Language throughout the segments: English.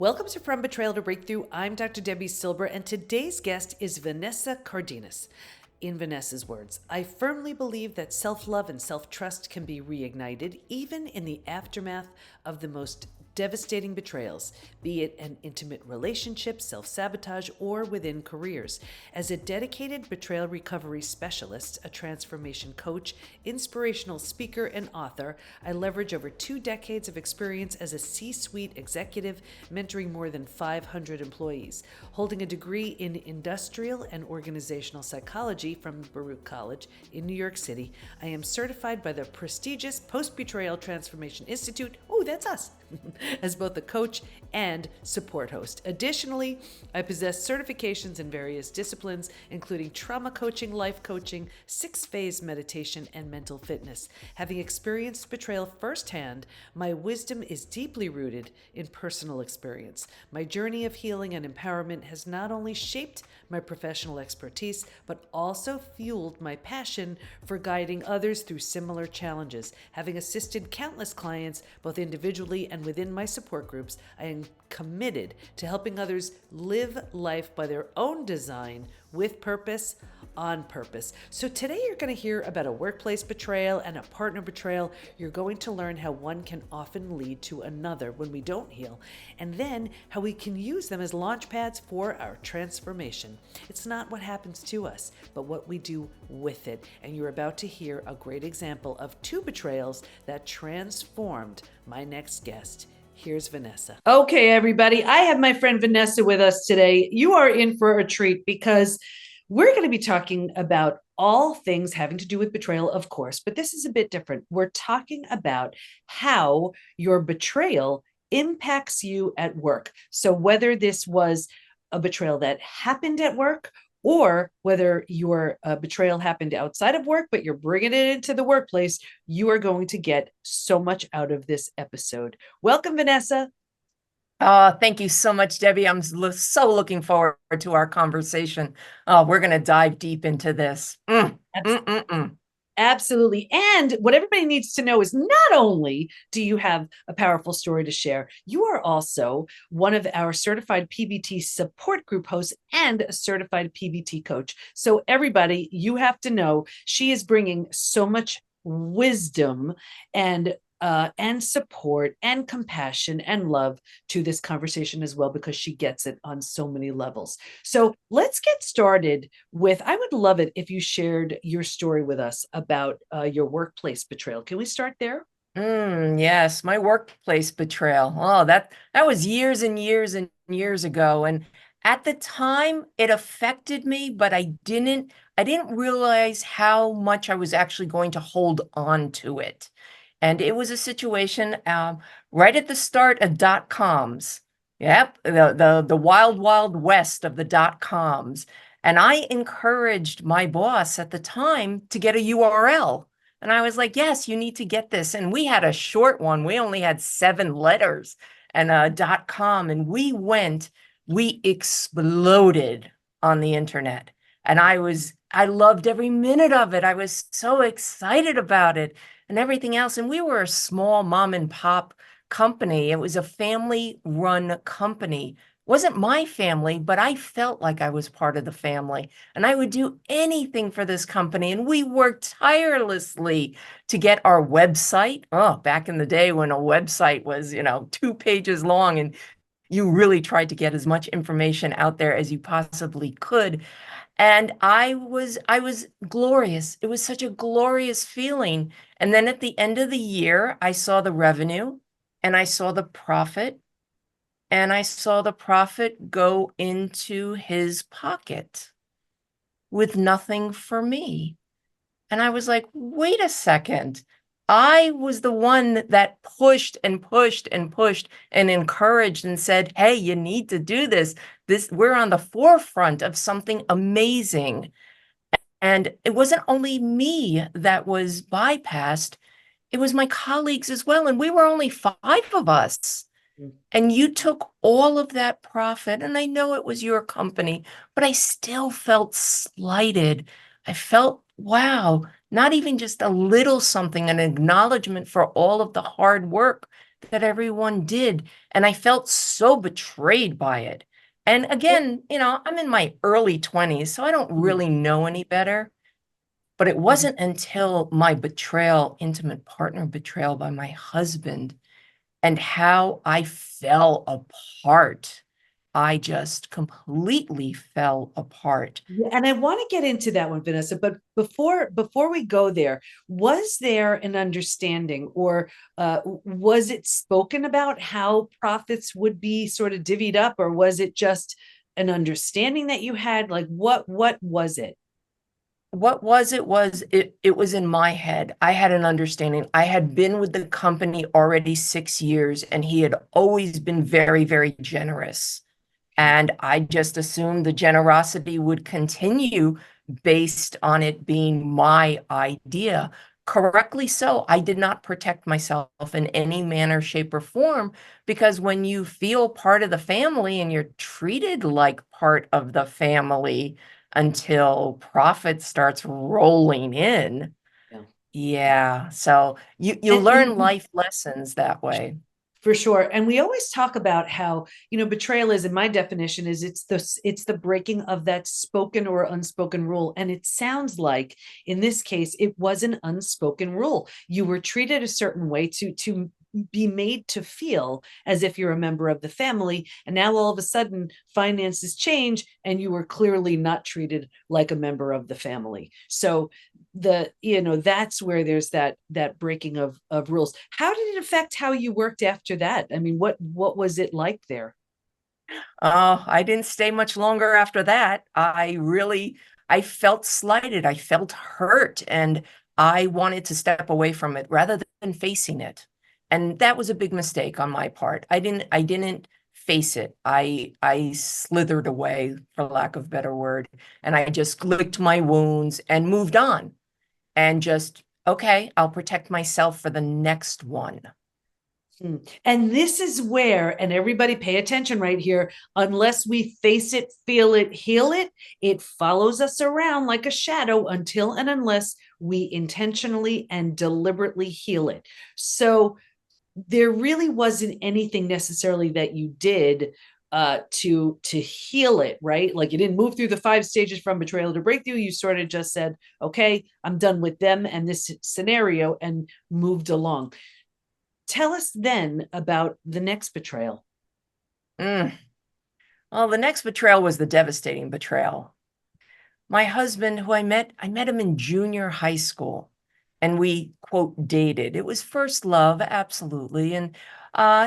Welcome to From Betrayal to Breakthrough. I'm Dr. Debbie Silber, and today's guest is Vanessa Cardenas. In Vanessa's words, I firmly believe that self-love and self-trust can be reignited even in the aftermath of the most devastating betrayals, be it an intimate relationship, self-sabotage, or within careers. As a dedicated betrayal recovery specialist, a transformation coach, inspirational speaker, and author, I leverage over 2 decades of experience as a C-suite executive, mentoring more than 500 employees. Holding a degree in industrial and organizational psychology from Baruch College in New York City, I am certified by the prestigious Post-Betrayal Transformation Institute, that's us, as both a coach and support host. Additionally, I possess certifications in various disciplines, including trauma coaching, life coaching, 6-phase meditation, and mental fitness. Having experienced betrayal firsthand, my wisdom is deeply rooted in personal experience. My journey of healing and empowerment has not only shaped my professional expertise, but also fueled my passion for guiding others through similar challenges. Having assisted countless clients, both individually and within my support groups, I am committed to helping others live life by their own design, with purpose, on purpose. So today you're going to hear about a workplace betrayal and a partner betrayal. You're going to learn how one can often lead to another when we don't heal, and then how we can use them as launch pads for our transformation. It's not what happens to us, but what we do with it. And you're about to hear a great example of 2 betrayals that transformed my next guest. Here's Vanessa. Okay, everybody. I have my friend Vanessa with us today. You are in for a treat because we're going to be talking about all things having to do with betrayal, of course, but this is a bit different. We're talking about how your betrayal impacts you at work. So whether this was a betrayal that happened at work, or whether your betrayal happened outside of work, but you're bringing it into the workplace, you are going to get so much out of this episode. Welcome, Vanessa. Thank you so much, Debbie. I'm so looking forward to our conversation. We're going to dive deep into this. Absolutely. And what everybody needs to know is not only do you have a powerful story to share, you are also one of our certified PBT support group hosts and a certified PBT coach. So everybody, you have to know she is bringing so much wisdom and support and compassion and love to this conversation as well, because she gets it on so many levels. So let's get started with, I would love it if you shared your story with us about your workplace betrayal. Can we start there? Yes, my workplace betrayal. Oh, that was years and years and years ago. And at the time, it affected me, but I didn't realize how much I was actually going to hold on to it. And it was a situation right at the start of .coms. Yep, the wild, wild west of the .coms. And I encouraged my boss at the time to get a URL. And I was like, yes, you need to get this. And we had a short one. We only had 7 letters and a .com. And we exploded on the internet. And I loved every minute of it. I was so excited about it and everything else. And we were a small mom and pop company. It was a family-run company. It wasn't my family, but I felt like I was part of the family. And I would do anything for this company. And we worked tirelessly to get our website. Oh, back in the day when a website was, 2 pages long, and you really tried to get as much information out there as you possibly could. And I was glorious. It was such a glorious feeling. And then at the end of the year, I saw the revenue and I saw the profit, and I saw the profit go into his pocket with nothing for me. And I was like, wait a second. I was the one that pushed and pushed and pushed and encouraged and said, hey, you need to do this. We're on the forefront of something amazing. And it wasn't only me that was bypassed, it was my colleagues as well. And we were only 5 of us. And you took all of that profit, and I know it was your company, but I still felt slighted. I felt, wow, not even just a little something, an acknowledgement for all of the hard work that everyone did. And I felt so betrayed by it. And again, I'm in my early 20s, so I don't Mhm. really know any better. But it Mhm. wasn't until my betrayal, intimate partner betrayal by my husband, and how I fell apart. I just completely fell apart. Yeah, and I want to get into that one, Vanessa, but before we go there, was there an understanding, or was it spoken about how profits would be sort of divvied up, or was it just an understanding that you had? Like what was it? What was it was it was in my head. I had an understanding. I had been with the company already 6 years, and he had always been very, very generous. Okay. And I just assumed the generosity would continue based on it being my idea. Correctly so. I did not protect myself in any manner, shape, or form, because when you feel part of the family and you're treated like part of the family until profit starts rolling in, Yeah. yeah. So you learn And life lessons that way. for sure. And we always talk about how, betrayal is, in my definition, is it's the breaking of that spoken or unspoken rule. And it sounds like in this case, it was an unspoken rule. You were treated a certain way to be made to feel as if you're a member of the family. And now all of a sudden finances change and you were clearly not treated like a member of the family. So that's where there's that breaking of rules. How did it affect how you worked after that? I mean, what was it like there? Oh, I didn't stay much longer after that. I felt slighted. I felt hurt, and I wanted to step away from it rather than facing it. And that was a big mistake on my part. I didn't face it. I slithered away, for lack of a better word, and I just licked my wounds and moved on and just, okay, I'll protect myself for the next one. And this is where, and everybody pay attention right here, unless we face it, feel it, heal it, it follows us around like a shadow until and unless we intentionally and deliberately heal it. So there really wasn't anything necessarily that you did to heal it, right? Like you didn't move through the 5 stages from betrayal to breakthrough. You sort of just said, okay, I'm done with them and this scenario, and moved along. Tell us then about the next betrayal. Mm. Well, the next betrayal was the devastating betrayal. My husband, who I met him in junior high school, and we quote dated. It was first love, absolutely. And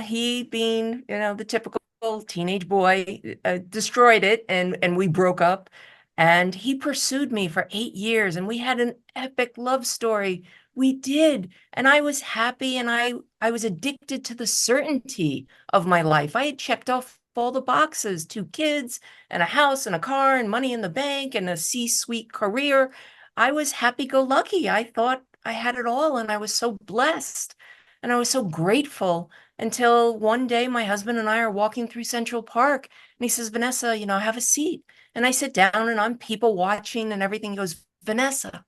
he, being, the typical teenage boy, destroyed it, and we broke up. And he pursued me for 8 years, and we had an epic love story. We did, and I was happy, and I was addicted to the certainty of my life. I had checked off all the boxes: 2 kids and a house and a car and money in the bank and a C-suite career. I was happy-go-lucky. I thought I had it all, and I was so blessed, and I was so grateful, until one day my husband and I are walking through Central Park, and he says, "Vanessa, have a seat." And I sit down, and I'm people watching and everything. He goes, "Vanessa."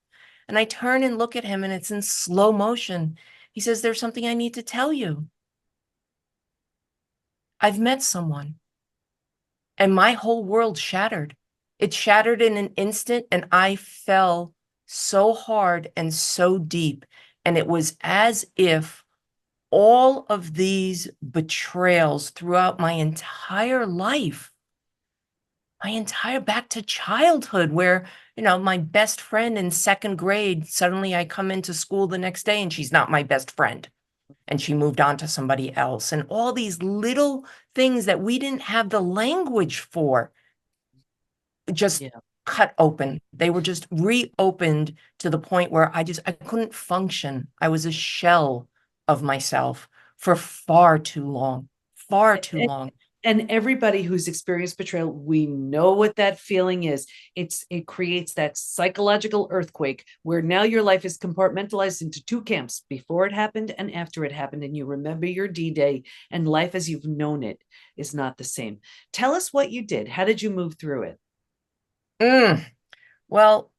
And I turn and look at him, and it's in slow motion. He says, "There's something I need to tell you. I've met someone." And my whole world shattered. It shattered in an instant, and I fell so hard and so deep. And it was as if all of these betrayals throughout my entire life, my entire back to childhood, where, my best friend in second grade, suddenly I come into school the next day and she's not my best friend, and she moved on to somebody else. And all these little things that we didn't have the language for just Yeah. cut open. They were just reopened to the point where I couldn't function. I was a shell of myself for far too long, far too And, long. and everybody who's experienced betrayal, we know what that feeling is. It creates that psychological earthquake where now your life is compartmentalized into two camps: before it happened and after it happened. And you remember your D-Day, and life as you've known it is not the same. Tell us what you did. How did you move through it? Mm. Well,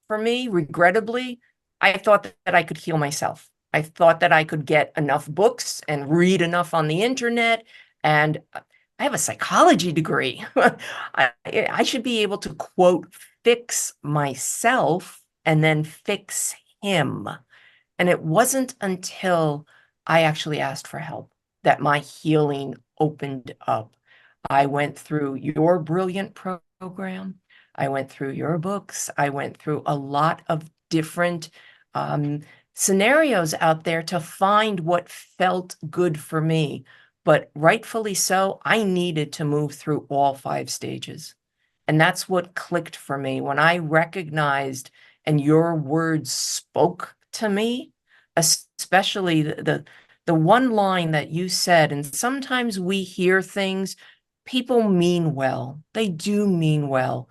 for me, regrettably, I thought that I could heal myself. I thought that I could get enough books and read enough on the internet. And I have a psychology degree. I should be able to, quote, fix myself and then fix him. And it wasn't until I actually asked for help that my healing opened up. I went through your brilliant program. I went through your books. I went through a lot of different um, scenarios out there to find what felt good for me. But rightfully so, I needed to move through all 5 stages. And that's what clicked for me when I recognized and your words spoke to me, especially the one line that you said. And sometimes we hear things, people mean well, they do mean well,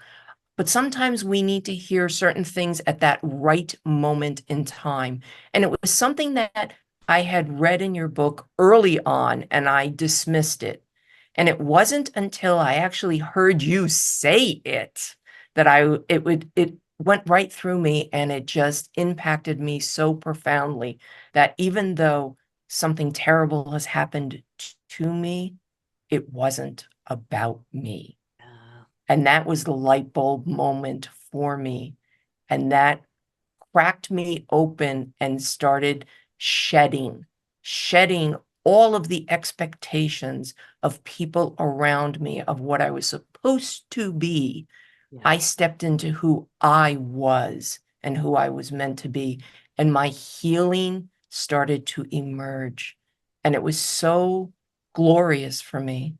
but sometimes we need to hear certain things at that right moment in time. And it was something that I had read in your book early on, and I dismissed it. And it wasn't until I actually heard you say it that it went right through me, and it just impacted me so profoundly that even though something terrible has happened to me, it wasn't about me. Yeah. And that was the light bulb moment for me. And that cracked me open and started shedding all of the expectations of people around me of what I was supposed to be. Yeah. I stepped into who I was and who I was meant to be. And my healing started to emerge. And it was so glorious for me.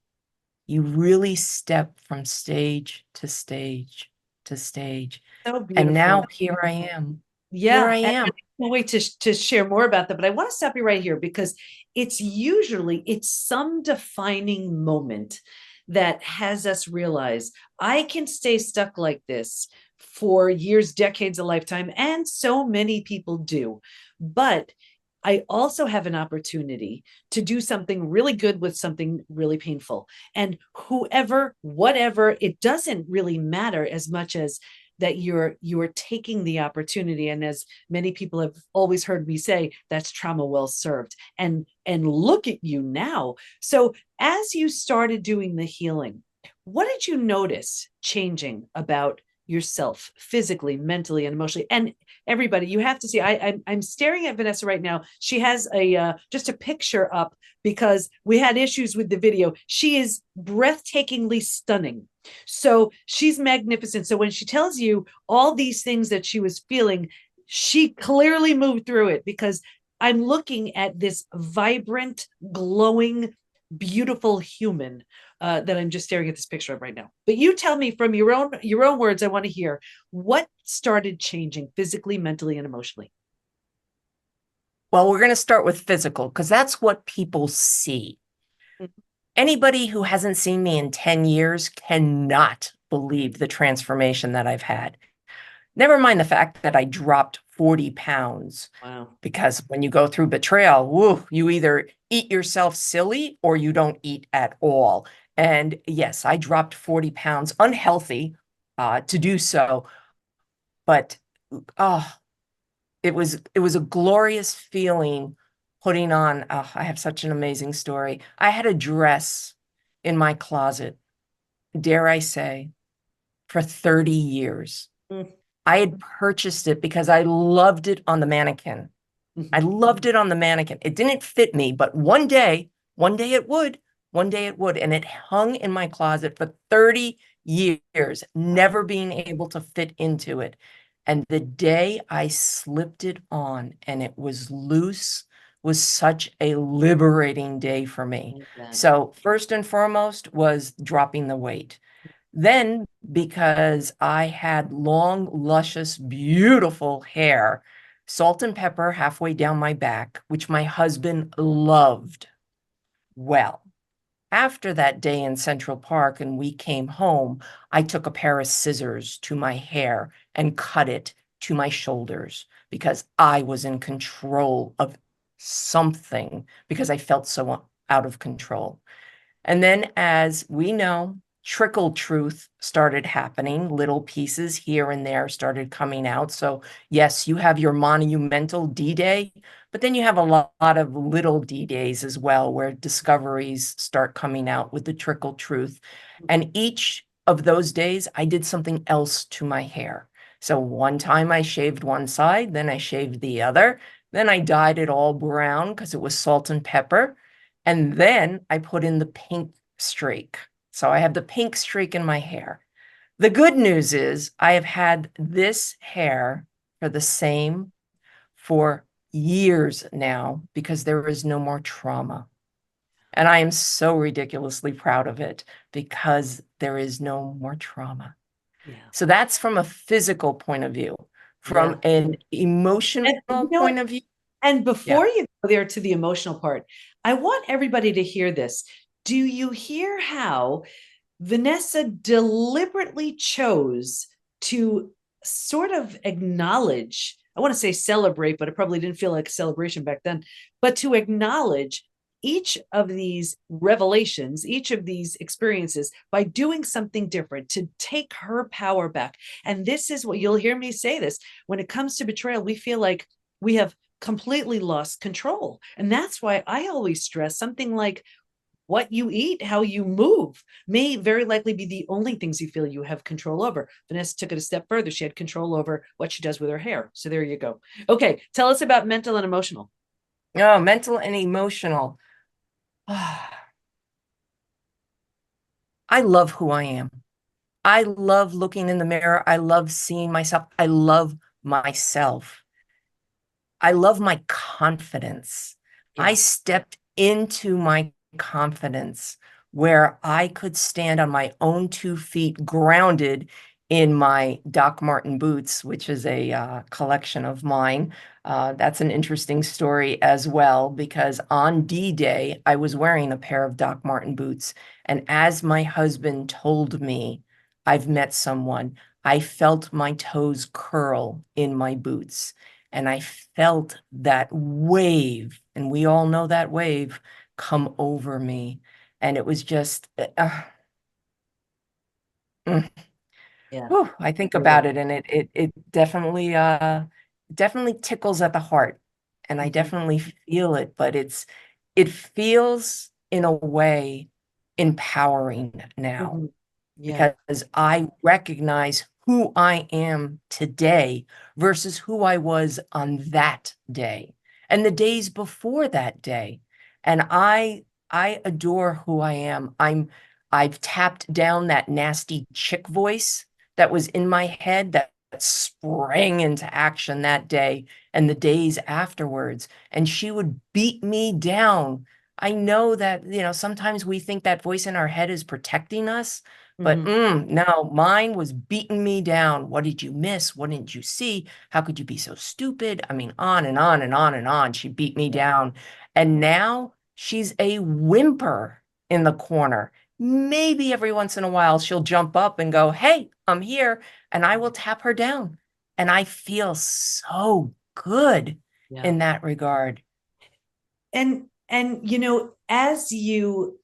You really step from stage to stage to stage. So And beautiful. now here I am. Here Yeah, I and am. I can't wait to share more about that. But I want to stop you right here because it's some defining moment that has us realize I can stay stuck like this for years, decades, a lifetime, and so many people do. But I also have an opportunity to do something really good with something really painful. And whoever, whatever, it doesn't really matter as much as that you're taking the opportunity. And as many people have always heard me say, that's trauma well served. And look at you now. So as you started doing the healing, what did you notice changing about yourself physically, mentally, and emotionally? And everybody, you have to see, I'm staring at Vanessa right now. She has a just a picture up because we had issues with the video. She is breathtakingly stunning. So she's magnificent. So when she tells you all these things that she was feeling, she clearly moved through it because I'm looking at this vibrant, glowing, beautiful human that I'm just staring at this picture of right now. But you tell me from your own words, I want to hear what started changing physically, mentally, and emotionally. Well, we're going to start with physical because that's what people see. Anybody who hasn't seen me in 10 years cannot believe the transformation that I've had. Never mind the fact that I dropped 40 pounds. Wow. Because when you go through betrayal, woo, you either eat yourself silly or you don't eat at all. And yes, I dropped 40 pounds, unhealthy to do so. But oh, it was a glorious feeling putting on. Oh, I have such an amazing story. I had a dress in my closet, dare I say, for 30 years. Mm-hmm. I had purchased it because I loved it on the mannequin. I loved it on the mannequin. It didn't fit me, but one day it would. One day it would. And it hung in my closet for 30 years, never being able to fit into it. And the day I slipped it on and it was loose was such a liberating day for me. So, first and foremost was dropping the weight. Then, because I had long, luscious, beautiful hair, salt and pepper halfway down my back, which my husband loved. Well, after that day in Central Park and we came home, I took a pair of scissors to my hair and cut it to my shoulders because I was in control of something because I felt so out of control. And then, as we know, trickle truth started happening. Little pieces here and there started coming out. So, yes, you have your monumental D-Day, But then you have a lot of little D-days as well, where discoveries start coming out with the trickle truth. And each of those days, I did something else to my hair. So one time I shaved one side, then I shaved the other. Then I dyed it all brown because it was salt and pepper. And then I put in the pink streak. So I have the pink streak in my hair. The good news is I have had this hair for the same for years now because there is no more trauma. And I am so ridiculously proud of it because there is no more trauma. Yeah. So that's from a physical point of view. Yeah. From an emotional And you know what? point of view, And yeah. before you go there to the emotional part, I want everybody to hear this. Do you hear how Vanessa deliberately chose to sort of acknowledge, I want to say celebrate, but it probably didn't feel like a celebration back then, but to acknowledge each of these revelations, each of these experiences by doing something different to take her power back. And this is what you'll hear me say this when it comes to betrayal, we feel like we have completely lost control. And that's why I always stress something like what you eat, how you move may very likely be the only things you feel you have control over. Vanessa took it a step further. She had control over what she does with her hair. So there you go. Okay, tell us about mental and emotional. Oh, mental and emotional. I love who I am. I love looking in the mirror. I love seeing myself. I love myself. I love my confidence. I Yeah. stepped into my confidence where I could stand on my own 2 feet, grounded in my Doc Marten boots, which is a collection of mine. That's an interesting story as well, because on D-Day, I was wearing a pair of Doc Marten boots. And as my husband told me, I've met someone, I felt my toes curl in my boots. And I felt that wave, and we all know that wave, come over me. And it was just, mm, Yeah. whew, I think Really. about it, and it definitely tickles at the heart. And I Mm-hmm. definitely feel it, but it feels in a way empowering now, Mm-hmm. Yeah. because I recognize who I am today versus who I was on that day and the days before that day. And I adore who I am. I've tapped down that nasty chick voice that was in my head that sprang into action that day and the days afterwards. And she would beat me down. I know that, sometimes we think that voice in our head is protecting us, but Mm-hmm. no, mine was beating me down. What did you miss? What didn't you see? How could you be so stupid? I mean, on and on and on and on. She beat me Yeah. down. And now she's a whimper in the corner. Maybe every once in a while she'll jump up and go, "Hey, I'm here." And I will tap her down. And I feel so good Yeah. in that regard. And as you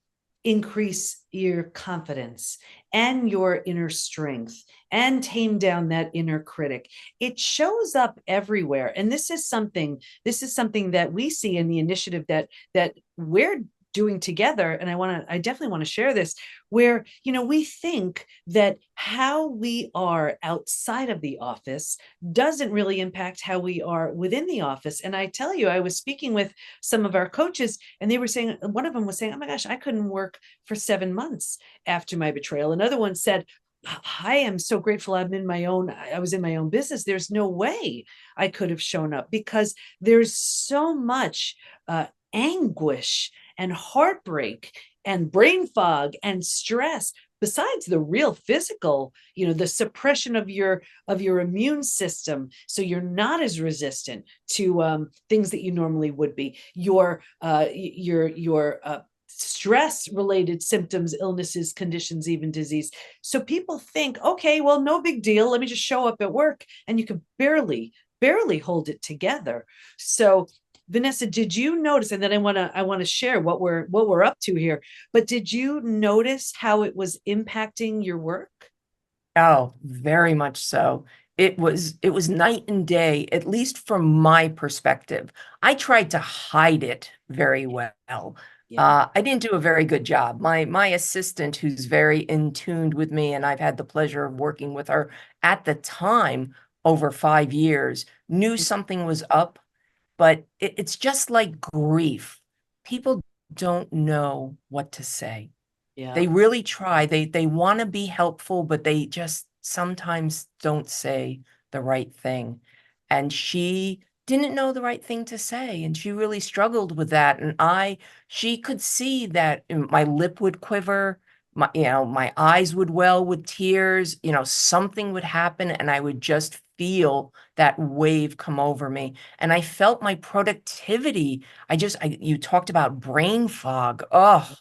increase your confidence and your inner strength and tame down that inner critic, it shows up everywhere. And this is something that we see in the initiative that we're doing together. And I definitely want to share this, where we think that how we are outside of the office doesn't really impact how we are within the office. And I tell you, I was speaking with some of our coaches, and they were saying, one of them was saying, "Oh my gosh, I couldn't work for 7 months after my betrayal." Another one said, "I am so grateful I was in my own business. There's no way I could have shown up because there's so much anguish and heartbreak and brain fog and stress, besides the real physical, the suppression of your immune system, so you're not as resistant to things that you normally would be, your stress related symptoms, illnesses, conditions, even disease. So people think, okay, well, no big deal, let me just show up at work, and you can barely hold it together. So Vanessa, did you notice, and then I want to share what we're up to here, but did you notice how it was impacting your work? Oh, very much so. it was night and day, at least from my perspective. I tried to hide it very well. Yeah. I didn't do a very good job. My assistant, who's very in tuned with me, and I've had the pleasure of working with her at the time over 5 years, knew something was up, but it's just like grief. People don't know what to say. Yeah. They really try. They want to be helpful, but they just sometimes don't say the right thing. And she didn't know the right thing to say, and she really struggled with that. And she could see that my lip would quiver, my eyes would well with tears, something would happen, and I would just feel that wave come over me. And I felt my productivity. You talked about brain fog. Oh,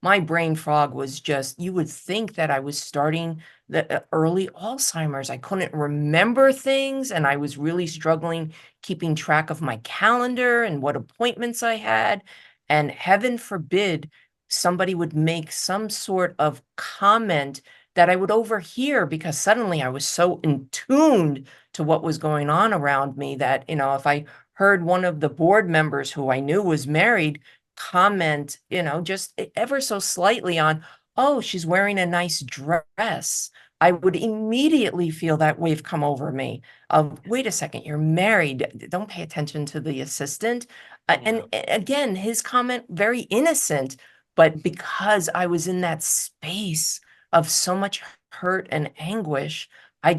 my brain fog was just, you would think that I was starting the early Alzheimer's. I couldn't remember things, and I was really struggling keeping track of my calendar and what appointments I had. And heaven forbid somebody would make some sort of comment that I would overhear, because suddenly I was so in tuned to what was going on around me that, if I heard one of the board members who I knew was married comment, just ever so slightly on, oh, she's wearing a nice dress, I would immediately feel that wave come over me of, wait a second, you're married. Don't pay attention to the assistant. And Yeah. again, his comment, very innocent, but because I was in that space of so much hurt and anguish, I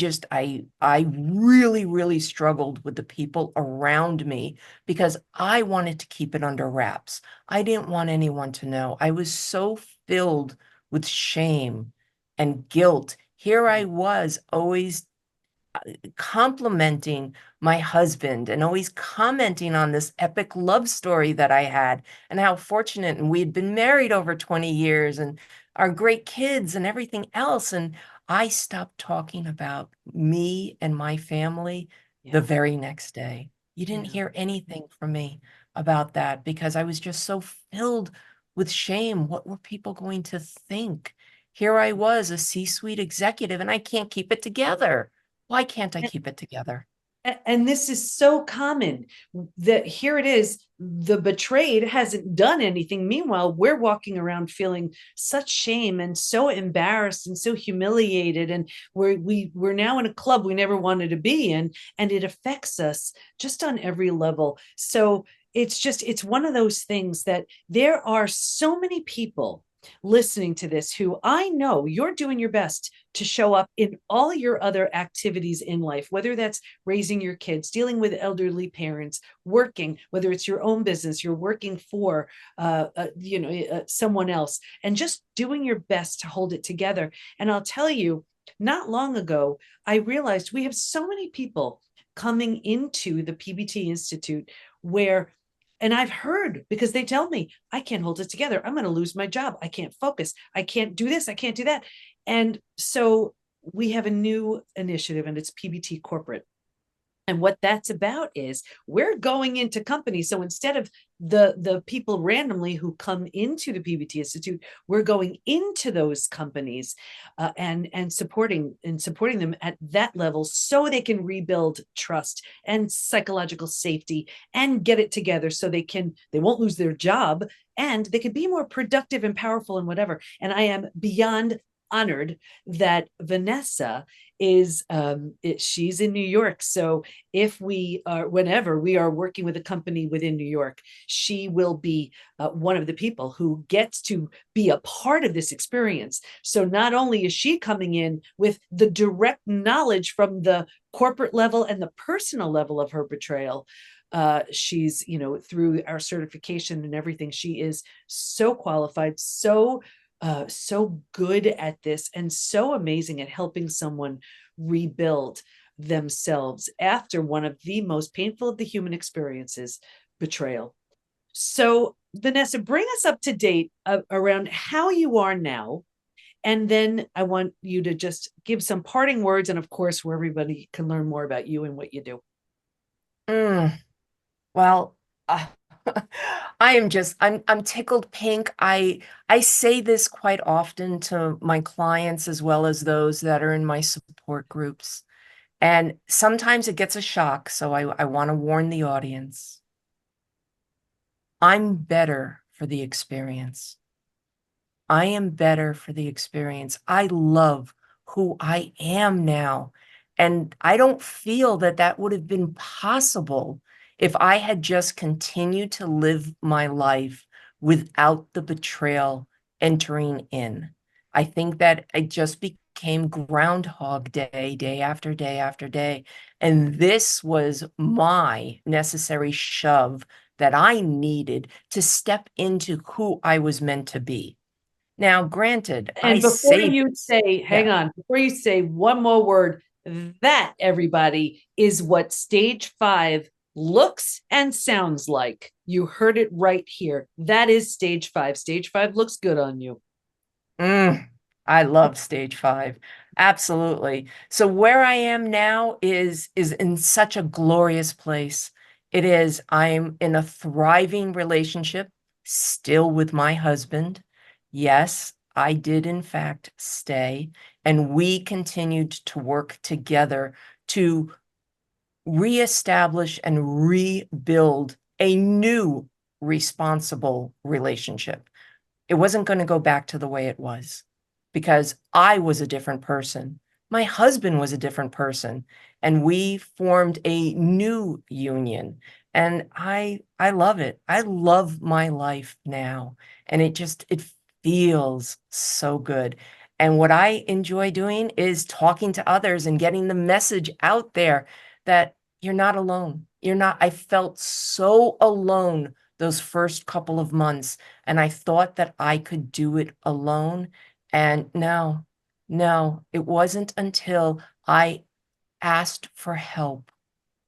really, really struggled with the people around me because I wanted to keep it under wraps. I didn't want anyone to know. I was so filled with shame and guilt. Here I was, always complimenting my husband and always commenting on this epic love story that I had and how fortunate, and we had been married over 20 years and our great kids and everything else. And I stopped talking about me and my family the Yeah. very next day. You didn't Yeah. hear anything from me about that because I was just so filled with shame. What were people going to think? Here I was, a C-suite executive, and I can't keep it together. Why can't I keep it together? And this is so common that here it is, the betrayed hasn't done anything. Meanwhile, we're walking around feeling such shame and so embarrassed and so humiliated. And we're now in a club we never wanted to be in, and it affects us just on every level. So it's one of those things that there are so many people listening to this who I know you're doing your best to show up in all your other activities in life, whether that's raising your kids, dealing with elderly parents, working, whether it's your own business, you're working for, someone else, and just doing your best to hold it together. And I'll tell you, not long ago, I realized we have so many people coming into the PBT Institute where, and I've heard because they tell me, I can't hold it together. I'm going to lose my job. I can't focus. I can't do this. I can't do that. And so we have a new initiative, and it's PBT Corporate. And what that's about is we're going into companies. So instead of the people randomly who come into the PBT Institute, we're going into those companies and supporting them at that level so they can rebuild trust and psychological safety and get it together so they won't lose their job and they can be more productive and powerful and whatever. And I am beyond honored that Vanessa she's in New York. So if whenever we are working with a company within New York, she will be one of the people who gets to be a part of this experience. So not only is she coming in with the direct knowledge from the corporate level and the personal level of her betrayal, she's, through our certification and everything, she is so qualified, so good at this, and so amazing at helping someone rebuild themselves after one of the most painful of the human experiences, betrayal. So, Vanessa, bring us up to date around how you are now. And then I want you to just give some parting words, and of course, where everybody can learn more about you and what you do. Mm, well, uh, I'm tickled pink. I say this quite often to my clients as well as those that are in my support groups. And sometimes it gets a shock. So I want to warn the audience. I'm better for the experience. I am better for the experience. I love who I am now. And I don't feel that that would have been possible if I had just continued to live my life without the betrayal entering in. I think that it just became Groundhog Day, day after day after day. And this was my necessary shove that I needed to step into who I was meant to be. Now, granted, I And before say you this, say, yeah. hang on, before you say one more word, that everybody is what stage 5 looks and sounds like. You heard it right here. That is stage 5. Stage 5 looks good on you. I love stage 5. Absolutely. So where I am now is in such a glorious place. It is, I'm in a thriving relationship, still with my husband. Yes, I did in fact stay, and we continued to work together to reestablish and rebuild a new responsible relationship. It wasn't going to go back to the way it was because I was a different person. My husband was a different person, and we formed a new union. And I love it. I love my life now, and it feels so good. And what I enjoy doing is talking to others and getting the message out there that you're not alone. You're not. I felt so alone those first couple of months, and I thought that I could do it alone. And no, no, it wasn't until I asked for help,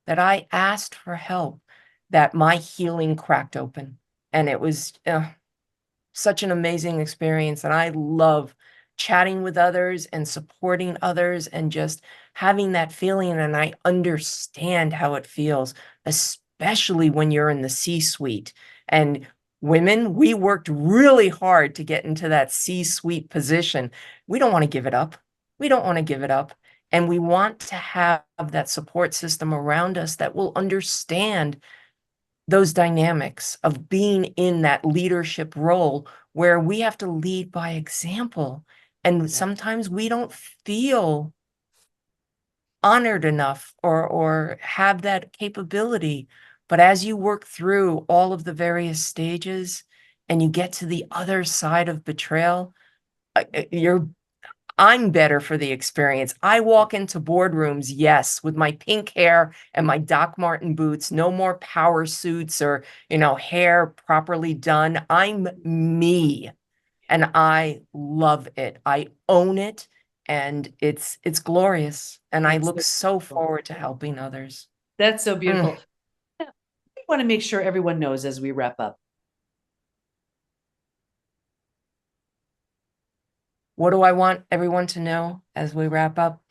that I asked for help, that my healing cracked open. And it was such an amazing experience. And I love chatting with others and supporting others and just having that feeling. And I understand how it feels, especially when you're in the C-suite. And women, we worked really hard to get into that C-suite position. We don't want to give it up. We don't want to give it up. And we want to have that support system around us that will understand those dynamics of being in that leadership role where we have to lead by example. And Yeah. sometimes we don't feel honored enough or have that capability. But as you work through all of the various stages and you get to the other side of betrayal, you're I'm better for the experience. I walk into boardrooms, yes, with my pink hair and my Doc Marten boots, no more power suits or, hair properly done. I'm me, and I love it. I own it, and it's glorious. And I That's look so so beautiful. forward to helping others. That's so Mm. beautiful. I want to make sure everyone knows as we wrap up. What do I want everyone to know as we wrap up?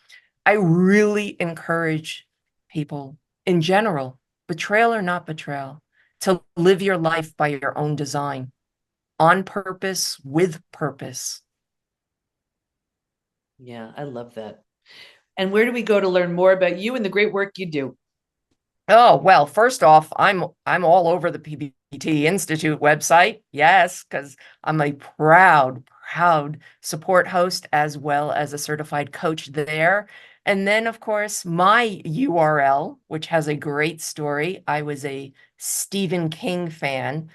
I really encourage people in general, betrayal or not betrayal, to live your life by your own design, on purpose, with purpose. Yeah, I love that. And where do we go to learn more about you and the great work you do? Oh, well, first off, I'm all over the PBT Institute website. Yes, because I'm a proud support host as well as a certified coach there. And then, of course, my URL, which has a great story. I was a Stephen King fan,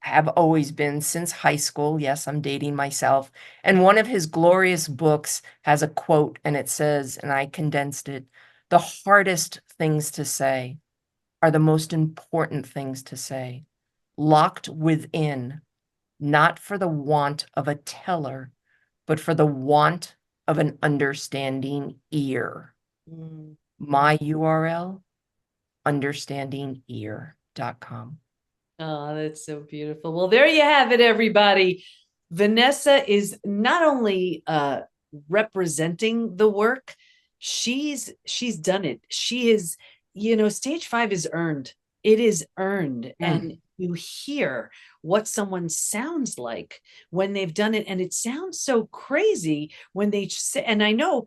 have always been since high school. Yes, I'm dating myself. And one of his glorious books has a quote, and it says, and I condensed it, the hardest things to say are the most important things to say, locked within, not for the want of a teller, but for the want of an understanding ear. Mm. My URL, understandingear.com. Oh, that's so beautiful. Well, there you have it, everybody. Vanessa is not only representing the work, she's done it. She is, stage 5 is earned. It is earned. Mm. And you hear what someone sounds like when they've done it. And it sounds so crazy when they say, and I know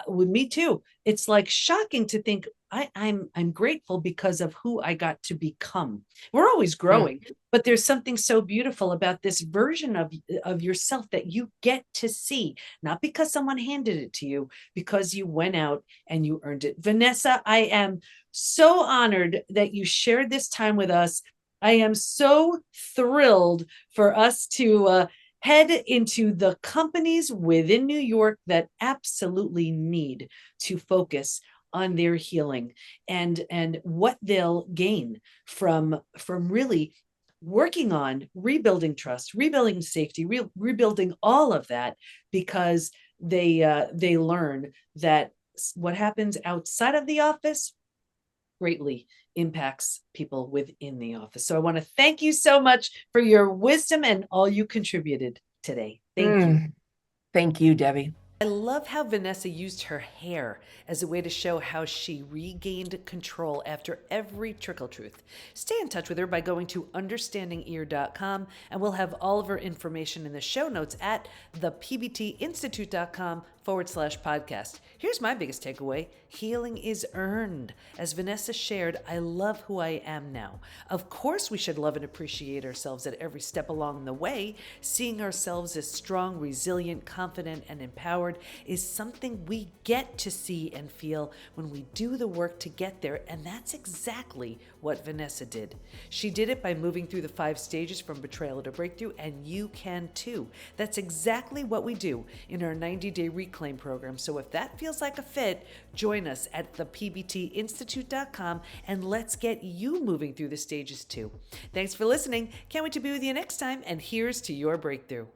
with me too, it's like shocking to think I'm grateful because of who I got to become. We're always growing, but there's something so beautiful about this version of yourself that you get to see, not because someone handed it to you, because you went out and you earned it. Vanessa, I am so honored that you shared this time with us. I am so thrilled for us to head into the companies within New York that absolutely need to focus on their healing and what they'll gain from really working on rebuilding trust, rebuilding safety, rebuilding all of that, because they learn that what happens outside of the office greatly impacts people within the office. So I want to thank you so much for your wisdom and all you contributed today. Thank you. Thank you, Debbie. I love how Vanessa used her hair as a way to show how she regained control after every trickle truth. Stay in touch with her by going to understandingear.com, and we'll have all of her information in the show notes at thepbtinstitute.com/podcast. Here's my biggest takeaway. Healing is earned. As Vanessa shared, I love who I am now. Of course, we should love and appreciate ourselves at every step along the way. Seeing ourselves as strong, resilient, confident, and empowered is something we get to see and feel when we do the work to get there, and that's exactly what Vanessa did. She did it by moving through the 5 stages from betrayal to breakthrough, and you can too. That's exactly what we do in our 90-day reclaim program. So if that feels like a fit, join us at thepbtinstitute.com and let's get you moving through the stages too. Thanks for listening. Can't wait to be with you next time, and here's to your breakthrough.